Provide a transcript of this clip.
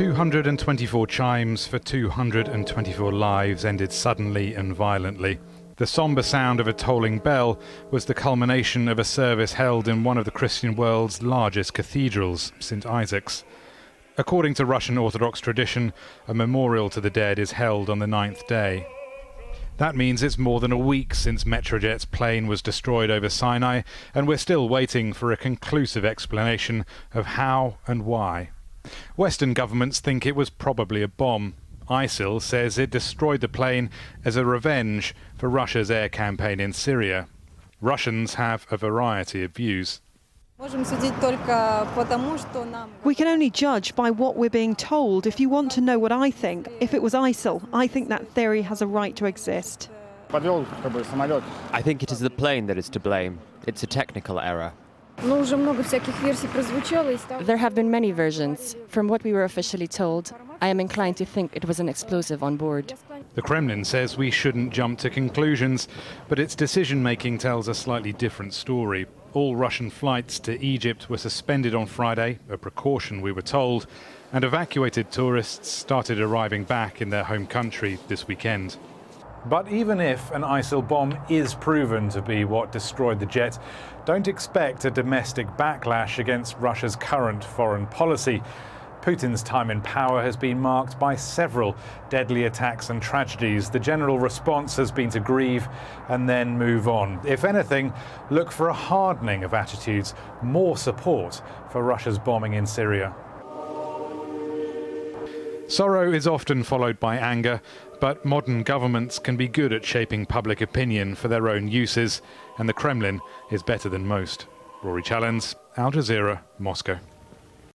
224 chimes for 224 lives ended suddenly and violently. The sombre sound of a tolling bell was the culmination of a service held in one of the Christian world's largest cathedrals, St Isaac's. According to Russian Orthodox tradition, a memorial to the dead is held on the 9th day. That means it's more than a week since Metrojet's plane was destroyed over Sinai, and we're still waiting for a conclusive explanation of how and why. Western governments think it was probably a bomb. ISIL says it destroyed the plane as a revenge for Russia's air campaign in Syria. Russians have a variety of views. We can only judge by what we're being told. If you want to know what I think, if it was ISIL, I think that theory has a right to exist. I think it is the plane that is to blame. It's a technical error. There have been many versions. From what we were officially told, I am inclined to think it was an explosive on board. The Kremlin says we shouldn't jump to conclusions, but its decision-making tells a slightly different story. All Russian flights to Egypt were suspended on Friday, a precaution we were told, and evacuated tourists started arriving back in their home country this weekend. But even if an ISIL bomb is proven to be what destroyed the jet, don't expect a domestic backlash against Russia's current foreign policy. Putin's time in power has been marked by several deadly attacks and tragedies. The general response has been to grieve and then move on. If anything, look for a hardening of attitudes, more support for Russia's bombing in Syria. Sorrow is often followed by anger, but modern governments can be good at shaping public opinion for their own uses, and the Kremlin is better than most. Rory Challands, Al Jazeera, Moscow.